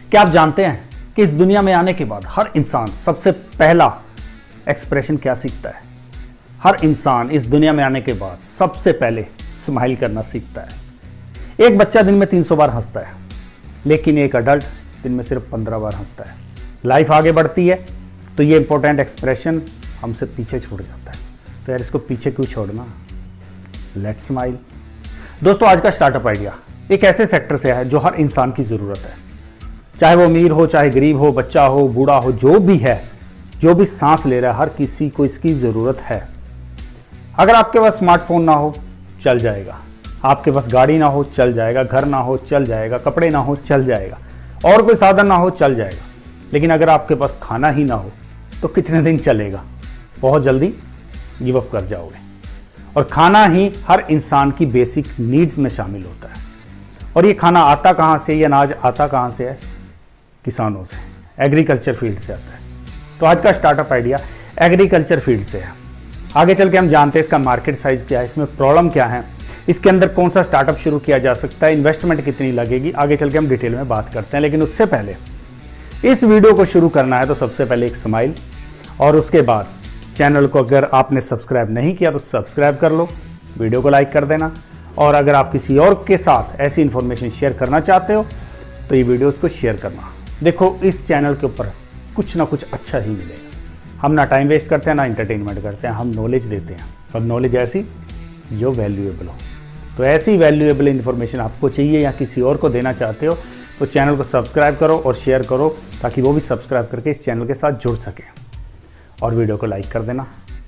क्या आप जानते हैं कि इस दुनिया में आने के बाद हर इंसान सबसे पहला एक्सप्रेशन क्या सीखता है? हर इंसान इस दुनिया में आने के बाद सबसे पहले स्माइल करना सीखता है। एक बच्चा दिन में 300 बार हंसता है, लेकिन एक अडल्ट दिन में सिर्फ 15 बार हंसता है। लाइफ आगे बढ़ती है तो ये इंपॉर्टेंट एक्सप्रेशन हमसे पीछे छूट जाता है। तो यार इसको पीछे क्यों छोड़ना? Let's smile. दोस्तों, आज का स्टार्टअप आइडिया एक ऐसे सेक्टर से है जो हर इंसान की ज़रूरत है, चाहे वो अमीर हो, चाहे गरीब हो, बच्चा हो, बूढ़ा हो, जो भी है, जो भी सांस ले रहा है, हर किसी को इसकी ज़रूरत है। अगर आपके पास स्मार्टफोन ना हो चल जाएगा, आपके पास गाड़ी ना हो चल जाएगा, घर ना हो चल जाएगा, कपड़े ना हो चल जाएगा, और कोई साधन ना हो चल जाएगा। लेकिन अगर आपके पास खाना ही ना हो तो कितने दिन चलेगा? बहुत जल्दी गिव अप कर जाओगे। और खाना ही हर इंसान की बेसिक नीड्स में शामिल होता है। और ये खाना आता कहाँ से, ये अनाज आता कहाँ से है? किसानों से, एग्रीकल्चर फील्ड से आता है। तो आज का स्टार्टअप आइडिया एग्रीकल्चर फील्ड से है। आगे चल के हम जानते हैं इसका मार्केट साइज क्या है, इसमें प्रॉब्लम क्या है, इसके अंदर कौन सा स्टार्टअप शुरू किया जा सकता है, इन्वेस्टमेंट कितनी लगेगी, आगे चल के हम डिटेल में बात करते हैं। लेकिन उससे पहले इस वीडियो को शुरू करना है तो सबसे पहले एक स्माइल, और उसके बाद चैनल को अगर आपने सब्सक्राइब नहीं किया तो सब्सक्राइब कर लो, वीडियो को लाइक कर देना, और अगर आप किसी और के साथ ऐसी इन्फॉर्मेशन शेयर करना चाहते हो तो ये वीडियोस को शेयर करना। देखो, इस चैनल के ऊपर कुछ ना कुछ अच्छा ही मिलेगा। हम ना टाइम वेस्ट करते हैं ना एंटरटेनमेंट करते हैं, हम नॉलेज देते हैं, और नॉलेज ऐसी जो वैल्यूएबल हो। तो ऐसी वैल्यूएबल इन्फॉर्मेशन आपको चाहिए या किसी और को देना चाहते हो तो चैनल को सब्सक्राइब करो और शेयर करो, ताकि वो भी सब्सक्राइब करके इस चैनल के साथ जुड़ सके। और वीडियो को लाइक कर देना,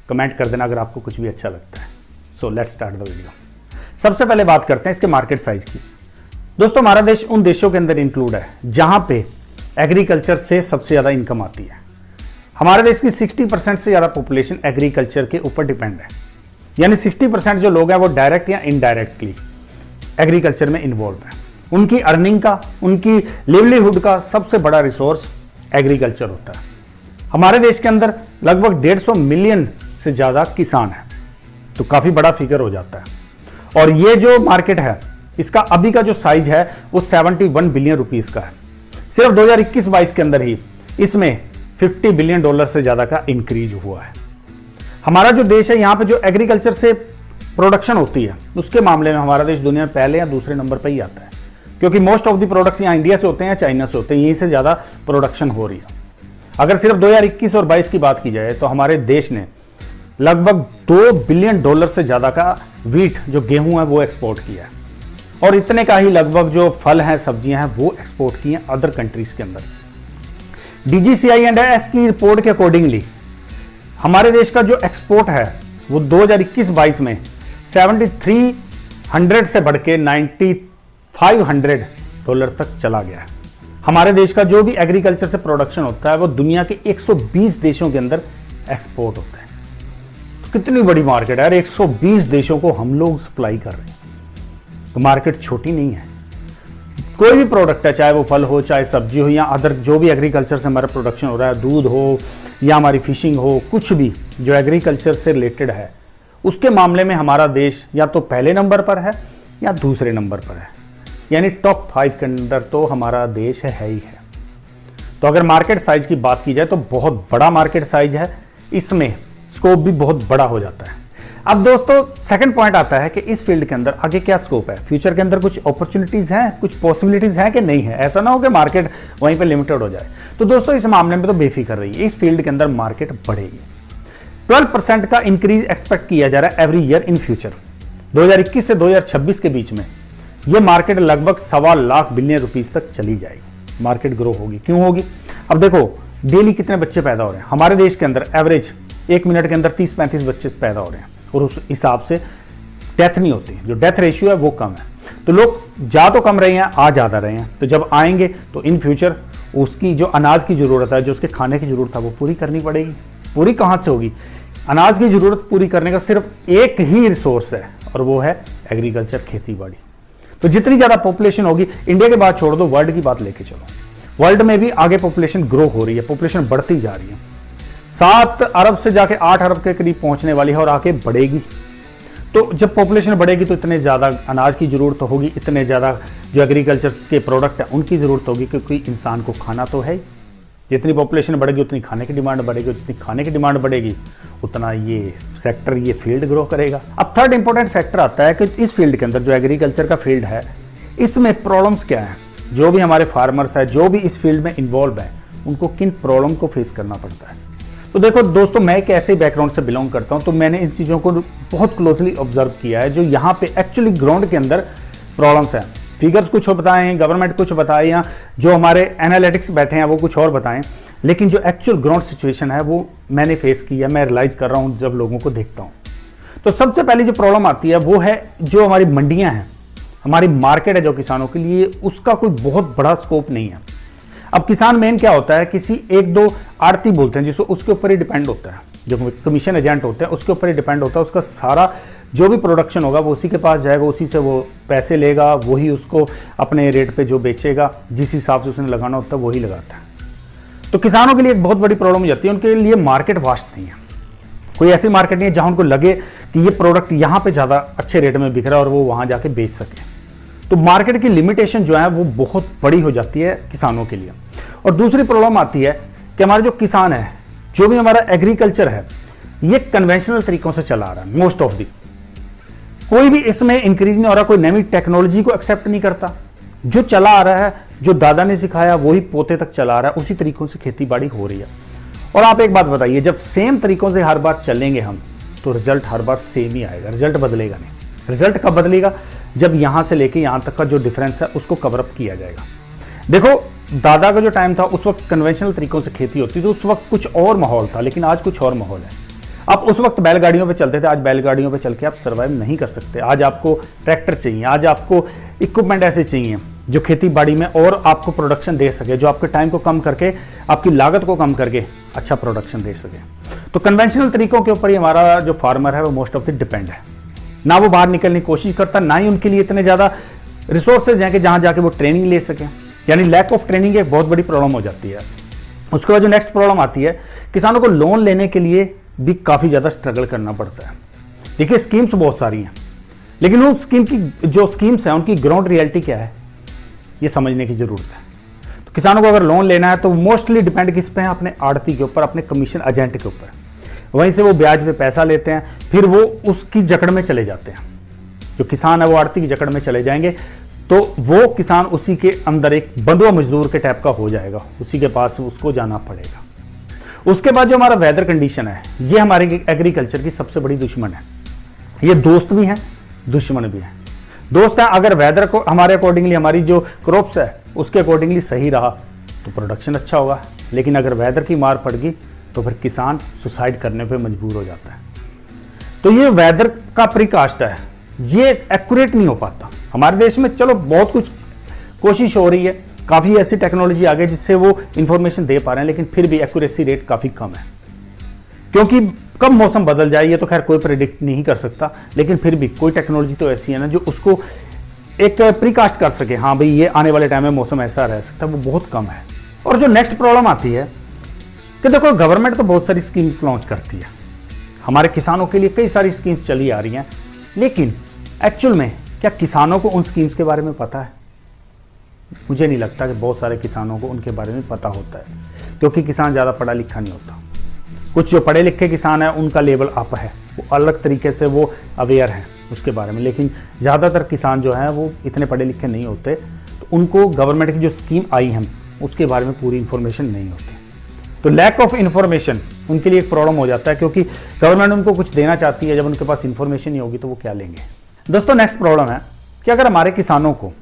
कमेंट कर देना अगर आपको कुछ भी अच्छा लगता है। So let's start the video. सबसे पहले बात करते हैं इसके मार्केट साइज की। दोस्तों, हमारा देश उन देशों के अंदर इंक्लूड है जहां पे एग्रीकल्चर से सबसे ज़्यादा इनकम आती है। हमारे देश की 60% से ज़्यादा पॉपुलेशन एग्रीकल्चर के ऊपर डिपेंड है, यानी 60% जो लोग हैं वो डायरेक्ट या इनडायरेक्टली एग्रीकल्चर में इन्वॉल्व है। उनकी अर्निंग का, उनकी लिवलीहुड का सबसे बड़ा रिसोर्स एग्रीकल्चर होता है। हमारे देश के अंदर लगभग 150 मिलियन से ज़्यादा किसान हैं, तो काफ़ी बड़ा फिगर हो जाता है। और ये जो मार्केट है इसका अभी का जो साइज है वो 71 बिलियन रुपीस का है। सिर्फ 2021-22 के अंदर ही इसमें $50 बिलियन से ज्यादा का इंक्रीज हुआ है। हमारा जो देश है, यहाँ पे जो एग्रीकल्चर से प्रोडक्शन होती है उसके मामले में हमारा देश दुनिया में पहले या दूसरे नंबर पर ही आता है, क्योंकि मोस्ट ऑफ द प्रोडक्ट्स यहाँ इंडिया से होते हैं या चाइना से होते हैं, यहीं से ज्यादा प्रोडक्शन हो रही है। अगर सिर्फ 2021 और 22 की बात की जाए तो हमारे देश ने लगभग $2 बिलियन से ज्यादा का वीट, जो गेहूं है, वो एक्सपोर्ट किया है। और इतने का ही लगभग जो फल हैं, सब्जियां हैं, वो एक्सपोर्ट किए हैं अदर कंट्रीज के अंदर। DGCI&S की रिपोर्ट के अकॉर्डिंगली हमारे देश का जो एक्सपोर्ट है वो 2021-22 में 7300 से बढ़ के $9500 तक चला गया है। हमारे देश का जो भी एग्रीकल्चर से प्रोडक्शन होता है वो दुनिया के 120 देशों के अंदर एक्सपोर्ट होता है। तो कितनी बड़ी मार्केट है यार, 120 देशों को हम लोग सप्लाई कर रहे हैं। तो मार्केट छोटी नहीं है। कोई भी प्रोडक्ट है, चाहे वो फल हो, चाहे सब्जी हो, या अदर जो भी एग्रीकल्चर से हमारा प्रोडक्शन हो रहा है, दूध हो या हमारी फिशिंग हो, कुछ भी जो एग्रीकल्चर से रिलेटेड है, उसके मामले में हमारा देश या तो पहले नंबर पर है या दूसरे नंबर पर है, यानी टॉप 5 के अंदर तो हमारा देश है ही है। तो अगर मार्केट साइज की बात की जाए तो बहुत बड़ा मार्केट साइज है, इसमें स्कोप भी बहुत बड़ा हो जाता है। अब दोस्तों, सेकंड पॉइंट आता है कि इस फील्ड के अंदर आगे क्या स्कोप है, फ्यूचर के अंदर कुछ अपॉर्चुनिटीज हैं, कुछ पॉसिबिलिटीज हैं कि नहीं है। ऐसा ना हो कि मार्केट वहीं पे लिमिटेड हो जाए। तो दोस्तों, इस मामले में तो बेफिक्र रहिए, इस फील्ड के अंदर मार्केट बढ़ेगी। 12% का इंक्रीज एक्सपेक्ट किया जा रहा है एवरी ईयर इन फ्यूचर। 2021 से 2026 के बीच में यह मार्केट लगभग $1.25 बिलियन तक चली जाएगी। मार्केट ग्रो होगी। क्यों होगी? अब देखो, डेली कितने बच्चे पैदा हो रहे हैं हमारे देश के अंदर, एवरेज 1 मिनट के अंदर 30-35 बच्चे पैदा हो रहे हैं, और उस हिसाब से डेथ नहीं होती। जो डेथ रेशियो है वो कम है। तो लोग जा तो कम रहे हैं, आ ज़्यादा रहे हैं। तो जब आएंगे तो इन फ्यूचर उसकी जो अनाज की ज़रूरत है, जो उसके खाने की ज़रूरत है, वो पूरी करनी पड़ेगी। पूरी कहाँ से होगी? अनाज की ज़रूरत पूरी करने का सिर्फ एक ही रिसोर्स है, और वो है एग्रीकल्चर, खेती बाड़ी। तो जितनी ज़्यादा पॉपुलेशन होगी, इंडिया के बाद छोड़ दो, वर्ल्ड की बात लेके चलो, वर्ल्ड में भी आगे पॉपुलेशन ग्रो हो रही है, पॉपुलेशन बढ़ती जा रही है। 7 अरब से जाके 8 अरब के करीब पहुंचने वाली है और आगे बढ़ेगी। तो जब पॉपुलेशन बढ़ेगी तो इतने ज़्यादा अनाज की ज़रूरत होगी, इतने ज़्यादा जो एग्रीकल्चर के प्रोडक्ट हैं उनकी ज़रूरत होगी, क्योंकि इंसान को खाना तो है। जितनी पॉपुलेशन बढ़ेगी उतनी खाने की डिमांड बढ़ेगी, जितनी खाने की डिमांड बढ़ेगी उतना ये सेक्टर, ये फील्ड ग्रो करेगा। अब थर्ड इंपॉर्टेंट फैक्टर आता है कि इस फील्ड के अंदर जो एग्रीकल्चर का फील्ड है, इसमें प्रॉब्लम्स क्या हैं। जो भी हमारे फार्मर्स हैं, जो भी इस फील्ड में इन्वॉल्व है, उनको किन प्रॉब्लम को फेस करना पड़ता है। तो देखो दोस्तों, मैं एक ऐसे बैकग्राउंड से बिलोंग करता हूं, तो मैंने इन चीज़ों को बहुत क्लोजली ऑब्जर्व किया है, जो यहाँ पे एक्चुअली ग्राउंड के अंदर प्रॉब्लम्स हैं। फिगर्स कुछ बताएं, गवर्नमेंट कुछ बताए, या जो हमारे एनालिटिक्स बैठे हैं वो कुछ और बताएं, लेकिन जो एक्चुअल ग्राउंड सिचुएशन है वो मैंने फेस किया, मैं रियलाइज कर रहा हूँ जब लोगों को देखता हूँ। तो सबसे पहले जो प्रॉब्लम आती है वो है जो हमारी मंडियाँ हैं, हमारी मार्केट है जो किसानों के लिए, उसका कोई बहुत बड़ा स्कोप नहीं है। अब किसान मेन क्या होता है, किसी एक दो आड़ती बोलते हैं जिसको, उसके ऊपर ही डिपेंड होता है। जो कमीशन एजेंट होते हैं उसके ऊपर ही डिपेंड होता है। उसका सारा जो भी प्रोडक्शन होगा वो उसी के पास जाएगा, उसी से वो पैसे लेगा, वही उसको अपने रेट पे जो बेचेगा, जिस हिसाब से उसने लगाना होता है वही लगाता है। तो किसानों के लिए एक बहुत बड़ी प्रॉब्लम हो जाती है, उनके लिए मार्केट वास्ट नहीं है। कोई ऐसी मार्केट नहीं है जहां उनको लगे कि ये प्रोडक्ट यहाँ पे ज़्यादा अच्छे रेट में बिक रहा है और वो वहाँ जाके बेच सके। तो मार्केट की लिमिटेशन जो है वो बहुत बड़ी हो जाती है किसानों के लिए। और दूसरी प्रॉब्लम आती है कि हमारे जो किसान है, जो भी हमारा एग्रीकल्चर है, ये कन्वेंशनल तरीकों से चला रहा है मोस्ट ऑफ दी। कोई भी इसमें इंक्रीज नहीं हो रहा, कोई नई टेक्नोलॉजी को एक्सेप्ट नहीं करता। जो चला आ रहा है, जो दादा ने सिखाया वही पोते तक चला रहा है, उसी तरीकों से खेती बाड़ी हो रही है। और आप एक बात बताइए, जब सेम तरीकों से हर बार चलेंगे हम, तो रिजल्ट हर बार सेम ही आएगा, रिजल्ट बदलेगा नहीं। रिजल्ट कब बदलेगा, जब यहां से लेके यहां तक का जो डिफरेंस है उसको कवर अप किया जाएगा। देखो, दादा का जो टाइम था उस वक्त कन्वेंशनल तरीकों से खेती होती थी, उस वक्त कुछ और माहौल था, लेकिन आज कुछ और माहौल है। आप उस वक्त बैलगाड़ियों पे चलते थे, आज बैलगाड़ियों पे चल के आप सर्वाइव नहीं कर सकते। आज आपको ट्रैक्टर चाहिए, आज आपको इक्विपमेंट ऐसे चाहिए जो खेती बाड़ी में और आपको प्रोडक्शन दे सके, जो आपके टाइम को कम करके, आपकी लागत को कम करके अच्छा प्रोडक्शन दे सके। तो कन्वेंशनल तरीकों के ऊपर ही हमारा जो फार्मर है वो मोस्ट ऑफ द डिपेंड है। ना वो बाहर निकलने की कोशिश करता, ना ही उनके लिए इतने ज़्यादा रिसोर्सेज हैं कि जहाँ जाके वो ट्रेनिंग ले सकें। यानी लैक ऑफ ट्रेनिंग एक बहुत बड़ी प्रॉब्लम हो जाती है। उसके बाद जो नेक्स्ट प्रॉब्लम आती है, किसानों को लोन लेने के लिए भी काफ़ी ज़्यादा स्ट्रगल करना पड़ता है। देखिए, स्कीम्स बहुत सारी हैं, लेकिन उन स्कीम की जो स्कीम्स हैं उनकी ग्राउंड रियलिटी क्या है ये समझने की ज़रूरत है। तो किसानों को अगर लोन लेना है तो मोस्टली डिपेंड किस पे है, अपने आड़ती के ऊपर, अपने कमीशन एजेंट के ऊपर। वहीं से वो ब्याज पे पैसा लेते हैं, फिर वो उसकी जकड़ में चले जाते हैं। जो किसान है वो आड़ती की जकड़ में चले जाएंगे, तो वो किसान उसी के अंदर एक बंधुआ मजदूर के टाइप का हो जाएगा, उसी के पास उसको जाना पड़ेगा। उसके बाद जो हमारा वेदर कंडीशन है, ये हमारे एग्रीकल्चर की सबसे बड़ी दुश्मन है। ये दोस्त भी हैं, दुश्मन भी हैं। दोस्त है, अगर वेदर को हमारे अकॉर्डिंगली, हमारी जो क्रॉप्स है उसके अकॉर्डिंगली सही रहा तो प्रोडक्शन अच्छा होगा, लेकिन अगर वेदर की मार पड़ गई तो फिर किसान सुसाइड करने पे मजबूर हो जाता है। तो ये वेदर का प्रीकास्ट है, ये एक्यूरेट नहीं हो पाता हमारे देश में। चलो, बहुत कुछ कोशिश हो रही है, काफ़ी ऐसी टेक्नोलॉजी आ गई जिससे वो इंफॉर्मेशन दे पा रहे हैं, लेकिन फिर भी एक्यूरेसी रेट काफ़ी कम है। क्योंकि कब मौसम बदल जाए ये तो खैर कोई प्रेडिक्ट नहीं कर सकता, लेकिन फिर भी कोई टेक्नोलॉजी तो ऐसी है ना जो उसको एक प्रीकास्ट कर सके, हाँ भाई ये आने वाले टाइम में मौसम ऐसा रह सकता है, वो बहुत कम है। और जो नेक्स्ट प्रॉब्लम आती है कि देखो, गवर्नमेंट तो बहुत सारी स्कीम्स लॉन्च करती है, हमारे किसानों के लिए कई सारी स्कीम्स चली आ रही हैं, लेकिन एक्चुअल में क्या किसानों को उन स्कीम्स के बारे में पता है? मुझे नहीं लगता कि बहुत सारे किसानों को उनके बारे में पता होता है, क्योंकि किसान ज़्यादा पढ़ा लिखा नहीं होता। कुछ जो पढ़े लिखे किसान हैं उनका लेवल अप है, वो अलग तरीके से वो अवेयर हैं उसके बारे में, लेकिन ज़्यादातर किसान जो हैं वो इतने पढ़े लिखे नहीं होते, तो उनको गवर्नमेंट की जो स्कीम आई है उसके बारे में पूरी इन्फॉर्मेशन नहीं होती। तो लैक ऑफ इन्फॉर्मेशन उनके लिए एक प्रॉब्लम हो जाता है, क्योंकि गवर्नमेंट उनको कुछ देना चाहती है, जब उनके पास इन्फॉर्मेशन नहीं होगी तो वो क्या लेंगे। दोस्तों, नेक्स्ट प्रॉब्लम है कि अगर हमारे किसानों को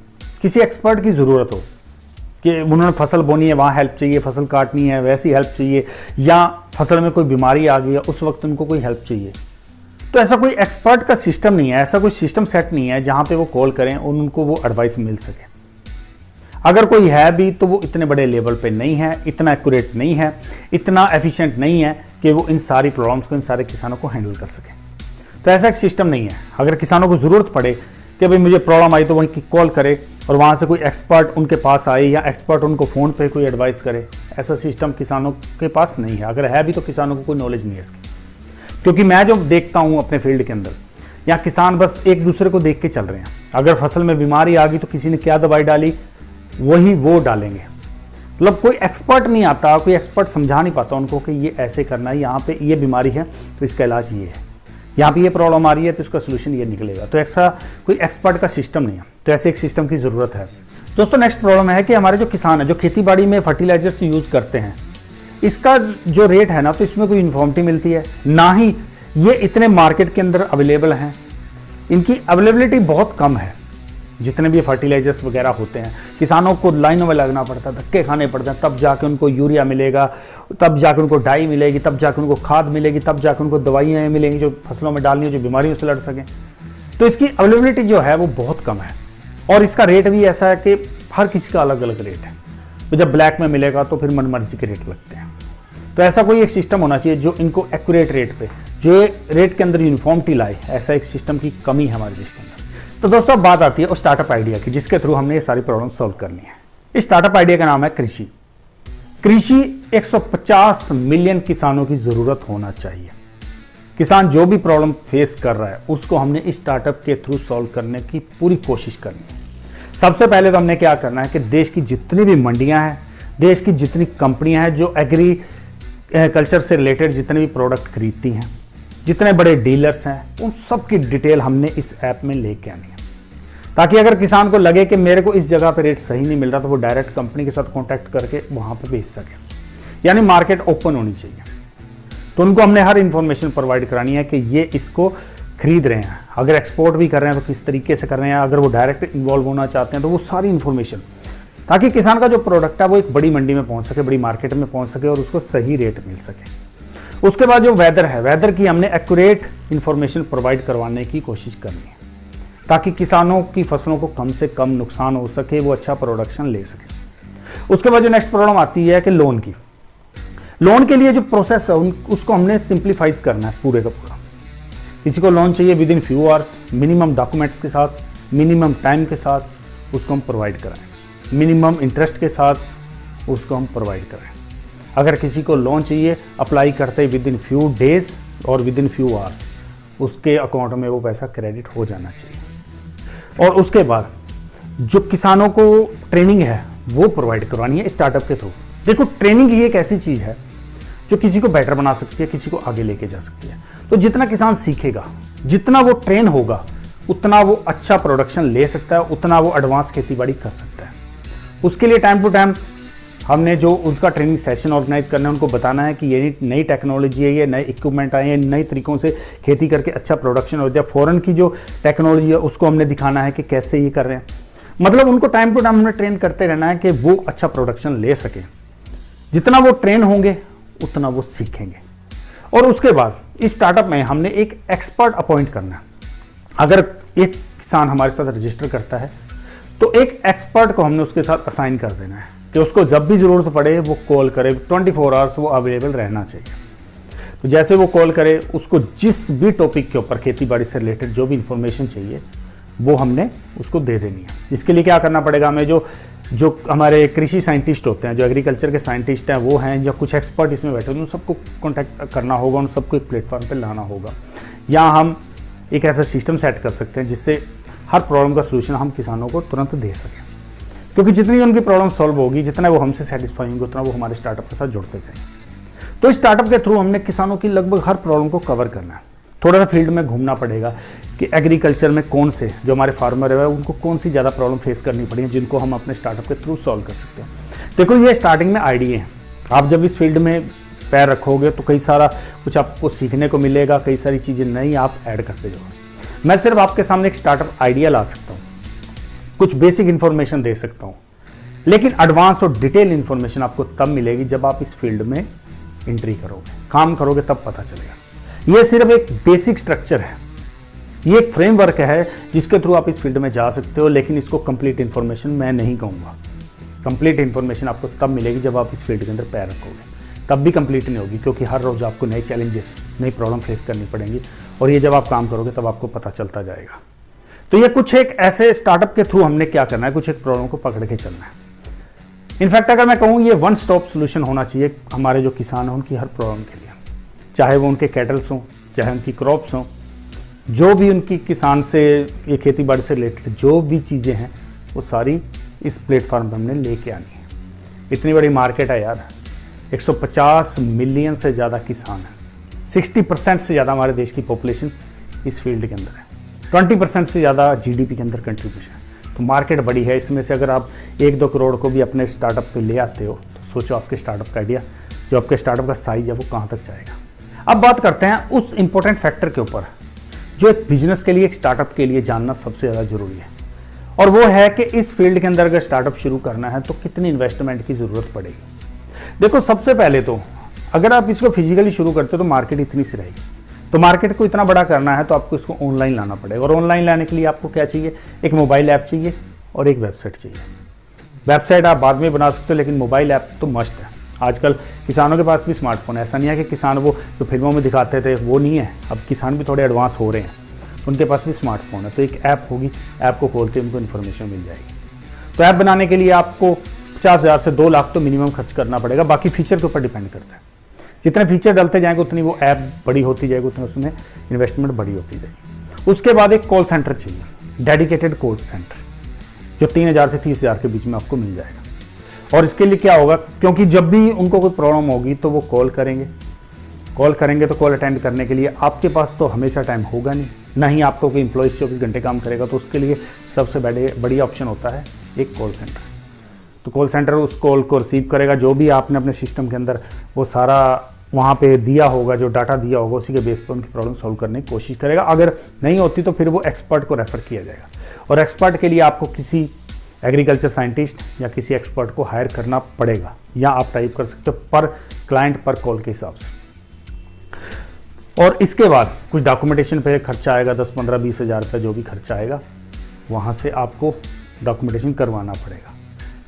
किसी एक्सपर्ट की ज़रूरत हो कि उन्होंने फसल बोनी है, वहाँ हेल्प चाहिए, फसल काटनी है वैसी हेल्प चाहिए, या फसल में कोई बीमारी आ गई है उस वक्त उनको कोई हेल्प चाहिए, तो ऐसा कोई एक्सपर्ट का सिस्टम नहीं है, ऐसा कोई सिस्टम सेट नहीं है जहाँ पे वो कॉल करें और उनको वो एडवाइस मिल सके। अगर कोई है भी तो वो इतने बड़े लेवल पे नहीं है, इतना एक्यूरेट नहीं है, इतना एफिशिएंट नहीं है कि वो इन सारी प्रॉब्लम्स को, इन सारे किसानों को हैंडल कर सके। तो ऐसा एक सिस्टम नहीं है। अगर किसानों को ज़रूरत पड़े कि भाई मुझे प्रॉब्लम आई, तो वहीं कॉल करे और वहाँ से कोई एक्सपर्ट उनके पास आए, या एक्सपर्ट उनको फ़ोन पे कोई एडवाइस करे, ऐसा सिस्टम किसानों के पास नहीं है। अगर है भी तो किसानों को कोई नॉलेज नहीं है इसकी। क्योंकि मैं जो देखता हूँ अपने फील्ड के अंदर यहाँ किसान बस एक दूसरे को देख के चल रहे हैं। अगर फसल में बीमारी आ गई तो किसी ने क्या दवाई डाली वही वो डालेंगे। मतलब कोई एक्सपर्ट नहीं आता, कोई एक्सपर्ट समझा नहीं पाता उनको कि ये ऐसे करना है, यहाँ पे ये बीमारी है तो इसका इलाज ये है, यहाँ पे ये प्रॉब्लम आ रही है तो इसका सोल्यूशन ये निकलेगा। तो ऐसा कोई एक्सपर्ट का सिस्टम नहीं है, तो ऐसे एक सिस्टम की ज़रूरत है। दोस्तों नेक्स्ट प्रॉब्लम है कि हमारे जो किसान है जो खेती बाड़ी में फर्टिलाइजर्स यूज़ करते हैं, इसका जो रेट है ना, तो इसमें कोई यूनिफॉर्मिटी मिलती है ना ही ये इतने मार्केट के अंदर अवेलेबल हैं। इनकी अवेलेबिलिटी बहुत कम है। जितने भी फर्टिलाइजर्स वगैरह होते हैं किसानों को लाइनों में लगना पड़ता है, धक्के खाने पड़ते हैं, तब जाके उनको यूरिया मिलेगा, तब जाके उनको डाई मिलेगी, तब जाके उनको खाद मिलेगी, तब जाके उनको दवाइयाँ मिलेंगी जो फसलों में डालनी है, जो बीमारियों से लड़ सकें। तो इसकी अवेलेबिलिटी जो है वो बहुत कम है और इसका रेट भी ऐसा है कि हर किसी का अलग अलग रेट है। तो जब ब्लैक में मिलेगा तो फिर मनमर्जी के रेट लगते हैं। तो ऐसा कोई एक सिस्टम होना चाहिए जो इनको एक्यूरेट रेट पे, जो रेट के अंदर यूनिफॉर्मिटी लाए। ऐसा एक सिस्टम की कमी है हमारे देश के अंदर। तो दोस्तों बात आती है उस स्टार्टअप आइडिया की जिसके थ्रू हमने ये सारी प्रॉब्लम सॉल्व करनी है। इस स्टार्टअप आइडिया का नाम है कृषि। कृषि 150 मिलियन किसानों की जरूरत होना चाहिए। किसान जो भी प्रॉब्लम फेस कर रहा है उसको हमने इस स्टार्टअप के थ्रू सॉल्व करने की पूरी कोशिश करनी है। सबसे पहले तो हमने क्या करना है कि देश की जितनी भी मंडियां हैं, देश की जितनी कंपनियां हैं जो एग्री कल्चर से रिलेटेड जितने भी प्रोडक्ट खरीदती हैं, जितने बड़े डीलर्स हैं, उन सब की डिटेल हमने इस ऐप में लेके आनी है, ताकि अगर किसान को लगे कि मेरे को इस जगह पे रेट सही नहीं मिल रहा तो वो डायरेक्ट कंपनी के साथ कांटेक्ट करके वहां पे बेच सके। यानी मार्केट ओपन होनी चाहिए। तो उनको हमने हर इंफॉर्मेशन प्रोवाइड करानी है कि ये इसको खरीद रहे हैं, अगर एक्सपोर्ट भी कर रहे हैं तो किस तरीके से कर रहे हैं, अगर वो डायरेक्ट इन्वॉल्व होना चाहते हैं तो वो सारी इन्फॉर्मेशन, ताकि किसान का जो प्रोडक्ट है वो एक बड़ी मंडी में पहुंच सके, बड़ी मार्केट में पहुंच सके और उसको सही रेट मिल सके। उसके बाद जो वेदर है, वेदर की हमने एक्यूरेट इंफॉर्मेशन प्रोवाइड करवाने की कोशिश करनी है, ताकि किसानों की फसलों को कम से कम नुकसान हो सके, वो अच्छा प्रोडक्शन ले सके। उसके बाद जो नेक्स्ट प्रॉब्लम आती है कि लोन की। लोन के लिए जो प्रोसेस है उसको हमने सिंप्लीफाइज करना है पूरे का पूरा। किसी को लोन चाहिए with in few hours, minimum documents के साथ, मिनिमम टाइम के साथ उसको हम प्रोवाइड कराएं, मिनिमम इंटरेस्ट के साथ उसको हम प्रोवाइड कराएं। अगर किसी को लोन चाहिए अप्लाई करते ही विद इन फ्यू डेज और विद इन फ्यू आवर्स उसके अकाउंट में वो पैसा क्रेडिट हो जाना चाहिए। और उसके बाद जो किसानों को ट्रेनिंग है वो प्रोवाइड करवानी है स्टार्टअप के थ्रू। देखो ट्रेनिंग ही एक ऐसी चीज़ है जो किसी को बेटर बना सकती है, किसी को आगे लेके जा सकती है। तो जितना किसान सीखेगा, जितना वो ट्रेन होगा, उतना वो अच्छा प्रोडक्शन ले सकता है, उतना वो एडवांस खेतीबाड़ी कर सकता है। उसके लिए टाइम टू टाइम हमने जो उसका ट्रेनिंग सेशन ऑर्गेनाइज करना है, उनको बताना है कि ये नई टेक्नोलॉजी है, ये नए इक्विपमेंट आए हैं, नए तरीकों से खेती करके अच्छा प्रोडक्शन हो जाए। फॉरेन की जो टेक्नोलॉजी है उसको हमने दिखाना है कि कैसे ये कर रहे हैं। मतलब उनको टाइम टू टाइम हमने ट्रेन करते रहना है कि वो अच्छा प्रोडक्शन ले सके। जितना वो ट्रेन होंगे उतना वो सीखेंगे। और उसके बाद इस स्टार्टअप में हमने एक एक्सपर्ट अपॉइंट करना है। अगर एक किसान हमारे साथ रजिस्टर करता है तो एक एक्सपर्ट को हमने उसके साथ असाइन कर देना है कि उसको जब भी ज़रूरत पड़े वो कॉल करे, 24 आवर्स वो अवेलेबल रहना चाहिए। तो जैसे वो कॉल करे, उसको जिस भी टॉपिक के ऊपर खेती बाड़ी से रिलेटेड जो भी इंफॉर्मेशन चाहिए वो हमने उसको दे देनी है। इसके लिए क्या करना पड़ेगा हमें, जो हमारे कृषि साइंटिस्ट होते हैं, जो एग्रीकल्चर के साइंटिस्ट हैं वो हैं, या कुछ एक्सपर्ट इसमें बैठे होते हैं, उन सबको कॉन्टैक्ट करना होगा, उन सबको एक प्लेटफॉर्म पर लाना होगा। या हम एक ऐसा सिस्टम सेट कर सकते हैं जिससे हर प्रॉब्लम का सोल्यूशन हम किसानों को तुरंत दे सकें। क्योंकि जितनी उनकी प्रॉब्लम सॉल्व होगी, जितना वो हमसे सेटिस्फाई होंगे, उतना वो हमारे स्टार्टअप के साथ जुड़ते जाएंगे। तो इस स्टार्टअप के थ्रू हमने किसानों की लगभग हर प्रॉब्लम को कवर करना है। थोड़ा सा फील्ड में घूमना पड़ेगा कि एग्रीकल्चर में कौन से जो हमारे फार्मर है उनको कौन सी ज़्यादा प्रॉब्लम फेस करनी पड़ी है, जिनको हम अपने स्टार्टअप के थ्रू सॉल्व कर सकते हैं। देखो ये स्टार्टिंग में आइडिया है। आप जब इस फील्ड में पैर रखोगे तो कई सारा कुछ आपको सीखने को मिलेगा, कई सारी चीज़ें नई आप ऐड करते जाओगे। मैं सिर्फ आपके सामने एक स्टार्टअप आइडिया ला सकता हूँ, कुछ बेसिक इन्फॉर्मेशन दे सकता हूँ, लेकिन एडवांस और डिटेल इन्फॉर्मेशन आपको तब मिलेगी जब आप इस फील्ड में एंट्री करोगे, काम करोगे, तब पता चलेगा। ये सिर्फ एक बेसिक स्ट्रक्चर है, ये एक फ्रेमवर्क है जिसके थ्रू आप इस फील्ड में जा सकते हो, लेकिन इसको कंप्लीट इन्फॉर्मेशन मैं नहीं कहूँगा। कंप्लीट इन्फॉर्मेशन आपको तब मिलेगी जब आप इस फील्ड के अंदर पैर रखोगे, तब भी कंप्लीट नहीं होगी, क्योंकि हर रोज़ आपको नए चैलेंजेस, नई प्रॉब्लम फेस करनी पड़ेंगी, और ये जब आप काम करोगे तब आपको पता चलता जाएगा। तो ये कुछ एक ऐसे स्टार्टअप के थ्रू हमने क्या करना है, कुछ एक प्रॉब्लम को पकड़ के चलना है। इनफैक्ट अगर मैं कहूँ ये वन स्टॉप सोल्यूशन होना चाहिए हमारे जो किसान हैं उनकी हर प्रॉब्लम के लिए, चाहे वो उनके कैटल्स हों, चाहे उनकी क्रॉप्स हों, जो भी उनकी किसान से ये खेती बाड़ी से रिलेटेड जो भी चीज़ें हैं वो सारी इस प्लेटफॉर्म पर हमने लेके आनी है। इतनी बड़ी मार्केट है यार, 150 मिलियन से ज़्यादा किसान हैं, 60% से ज़्यादा हमारे देश की पॉपुलेशन इस फील्ड के अंदर है, 20% से ज़्यादा जीडीपी के अंदर कंट्रीब्यूशन है। तो मार्केट बड़ी है। इसमें से अगर आप 1-2 करोड़ को भी अपने स्टार्टअप पे ले आते हो तो सोचो आपके स्टार्टअप का आइडिया, जो आपके स्टार्टअप का साइज है वो कहाँ तक जाएगा। अब बात करते हैं उस इंपॉर्टेंट फैक्टर के ऊपर जो एक बिजनेस के लिए, एक स्टार्टअप के लिए जानना सबसे ज़्यादा जरूरी है, और वो है कि इस फील्ड के अंदर अगर स्टार्टअप शुरू करना है तो कितनी इन्वेस्टमेंट की ज़रूरत पड़ेगी। देखो, सबसे पहले तो अगर आप इसको फिजिकली शुरू करते हो तो मार्केट इतनी सी रहेगी। तो मार्केट को इतना बड़ा करना है तो आपको इसको ऑनलाइन लाना पड़ेगा, और ऑनलाइन लाने के लिए आपको क्या चाहिए, एक मोबाइल ऐप चाहिए और एक वेबसाइट चाहिए। वेबसाइट आप बाद में बना सकते हो, लेकिन मोबाइल ऐप तो मस्ट है। आजकल किसानों के पास भी स्मार्टफोन है, ऐसा नहीं है कि किसान वो जो फिल्मों में दिखाते थे वो नहीं है। अब किसान भी थोड़े एडवांस हो रहे हैं, उनके पास भी स्मार्टफोन है, तो एक ऐप होगी, ऐप को खोलते उनको इन्फॉर्मेशन मिल जाएगी। तो ऐप बनाने के लिए आपको 50,000 से 2 लाख तो मिनिमम खर्च करना पड़ेगा, बाकी फीचर के ऊपर डिपेंड करता है। जितने फीचर डालते जाएंगे उतनी वो ऐप बड़ी होती जाएगी, उतनी उसमें इन्वेस्टमेंट बड़ी होती जाएगी। उसके बाद एक कॉल सेंटर चाहिए, डेडिकेटेड कॉल सेंटर, जो 3,000 से 30,000 के बीच में आपको मिल जाएगा। और इसके लिए क्या होगा, क्योंकि जब भी उनको कोई प्रॉब्लम होगी तो वो कॉल करेंगे तो कॉल अटेंड करने के लिए आपके पास तो हमेशा टाइम होगा नहीं, ना ही आपको कोई एम्प्लॉय 24 घंटे काम करेगा। तो उसके लिए सबसे बढ़िया ऑप्शन होता है एक कॉल सेंटर। तो कॉल सेंटर उस कॉल को रिसीव करेगा, जो भी आपने अपने सिस्टम के अंदर वो सारा वहाँ पे दिया होगा, जो डाटा दिया होगा, उसी के बेस पर उनकी प्रॉब्लम सॉल्व करने की कोशिश करेगा। अगर नहीं होती तो फिर वो एक्सपर्ट को रेफर किया जाएगा, और एक्सपर्ट के लिए आपको किसी एग्रीकल्चर साइंटिस्ट या किसी एक्सपर्ट को हायर करना पड़ेगा, या आप टाइप कर सकते हो पर क्लाइंट पर कॉल के हिसाब से। और इसके बाद कुछ डॉक्यूमेंटेशन पे खर्चा आएगा, 10, 15, 20 हज़ार रुपये जो भी खर्चा आएगा, वहाँ से आपको डॉक्यूमेंटेशन करवाना पड़ेगा।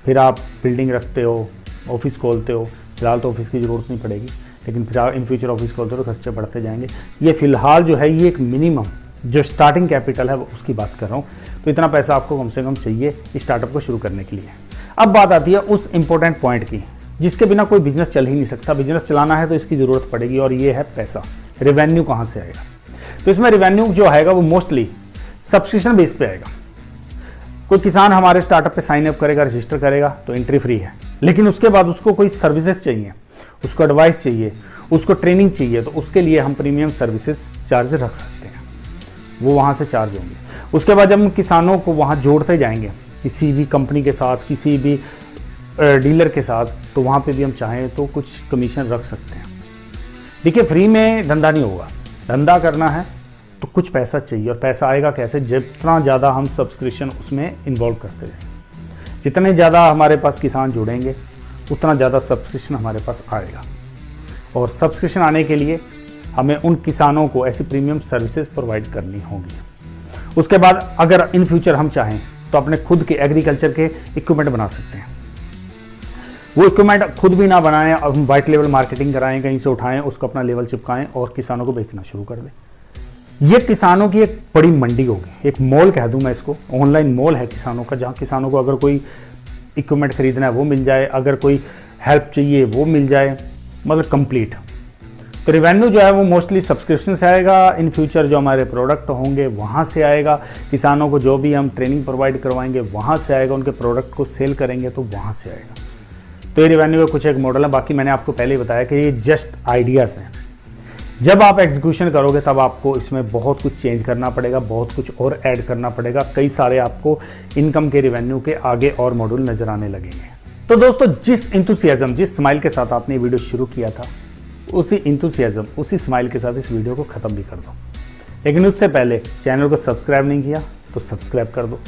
फिर आप बिल्डिंग रखते हो, ऑफिस खोलते हो, फिलहाल तो ऑफिस की ज़रूरत नहीं पड़ेगी, लेकिन फिर आप इन फ्यूचर ऑफिस खोलते हो तो खर्चे बढ़ते जाएंगे। ये फिलहाल जो है ये एक मिनिमम जो स्टार्टिंग कैपिटल है वो उसकी बात कर रहा हूँ। तो इतना पैसा आपको कम से कम चाहिए इस स्टार्टअप को शुरू करने के लिए। अब बात आती है उस इंपॉर्टेंट पॉइंट की जिसके बिना कोई बिजनेस चल ही नहीं सकता। बिजनेस चलाना है तो इसकी ज़रूरत पड़ेगी, और ये है पैसा। रेवेन्यू कहाँ से आएगा? तो इसमें रेवेन्यू जो आएगा वो मोस्टली सब्सक्रिप्शन बेस पे आएगा। कोई किसान हमारे स्टार्टअप पे साइन अप करेगा, रजिस्टर करेगा तो एंट्री फ्री है, लेकिन उसके बाद उसको कोई सर्विसेज चाहिए, उसको एडवाइस चाहिए, उसको ट्रेनिंग चाहिए, तो उसके लिए हम प्रीमियम सर्विसेज चार्ज रख सकते हैं, वो वहाँ से चार्ज होंगे। उसके बाद जब हम किसानों को वहाँ जोड़ते जाएंगे किसी भी कंपनी के साथ, किसी भी डीलर के साथ, तो वहाँ पे भी हम चाहें तो कुछ कमीशन रख सकते हैं। देखिए, फ्री में धंधा नहीं होगा, धंधा करना है तो कुछ पैसा चाहिए, और पैसा आएगा कैसे? जितना ज़्यादा हम सब्सक्रिप्शन उसमें इन्वॉल्व करते जाएंगे, जितने ज़्यादा हमारे पास किसान जुड़ेंगे उतना ज़्यादा सब्सक्रिप्शन हमारे पास आएगा। और सब्सक्रिप्शन आने के लिए हमें उन किसानों को ऐसी प्रीमियम सर्विसेज प्रोवाइड करनी होगी। उसके बाद अगर इन फ्यूचर हम चाहें तो अपने खुद के एग्रीकल्चर के इक्विपमेंट बना सकते हैं। वो इक्विपमेंट खुद भी ना बनाएं, अब हम वाइट लेवल मार्केटिंग कराएं, कहीं से उठाएं, उसको अपना लेवल चिपकाएं और किसानों को बेचना शुरू कर दें। ये किसानों की एक बड़ी मंडी होगी, एक मॉल कह दूं मैं इसको, ऑनलाइन मॉल है किसानों का, जहाँ किसानों को अगर कोई इक्विपमेंट खरीदना है वो मिल जाए, अगर कोई हेल्प चाहिए वो मिल जाए, मतलब कंप्लीट। तो रिवेन्यू जो है वो मोस्टली सब्सक्रिप्शन से आएगा। इन फ्यूचर जो हमारे प्रोडक्ट होंगे वहाँ से आएगा, किसानों को जो भी हम ट्रेनिंग प्रोवाइड करवाएंगे वहाँ से आएगा, उनके प्रोडक्ट को सेल करेंगे तो वहाँ से आएगा। तो ये रिवेन्यू का कुछ एक मॉडल है। बाकी मैंने आपको पहले ही बताया कि ये जस्ट आइडियाज़ हैं। जब आप एग्जीक्यूशन करोगे तब आपको इसमें बहुत कुछ चेंज करना पड़ेगा, बहुत कुछ और ऐड करना पड़ेगा, कई सारे आपको इनकम के रिवेन्यू के आगे और मॉड्यूल नज़र आने लगेंगे। तो दोस्तों, जिस इंथुसियाज्म, जिस स्माइल के साथ आपने ये वीडियो शुरू किया था, उसी इंथुसियाज्म, उसी स्माइल के साथ इस वीडियो को ख़त्म भी कर दो। लेकिन उससे पहले चैनल को सब्सक्राइब नहीं किया तो सब्सक्राइब कर दो,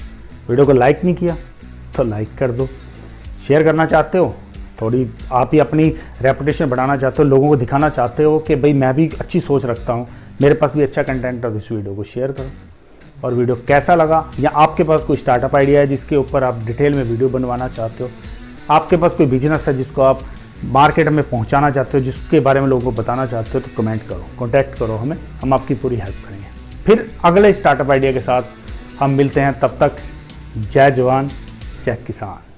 वीडियो को लाइक नहीं किया तो लाइक कर दो, शेयर करना चाहते हो, थोड़ी आप ही अपनी रेपुटेशन बढ़ाना चाहते हो, लोगों को दिखाना चाहते हो कि भाई मैं भी अच्छी सोच रखता हूँ, मेरे पास भी अच्छा कंटेंट है, तो इस वीडियो को शेयर करो। और वीडियो कैसा लगा, या आपके पास कोई स्टार्टअप आइडिया है जिसके ऊपर आप डिटेल में वीडियो बनवाना चाहते हो, आपके पास कोई बिजनेस है जिसको आप मार्केट में पहुंचाना चाहते हो, जिसके बारे में लोगों को बताना चाहते हो, तो कमेंट करो, कॉन्टैक्ट करो हमें, हम आपकी पूरी हेल्प करेंगे। फिर अगले स्टार्टअप आइडिया के साथ हम मिलते हैं, तब तक जय जवान जय किसान।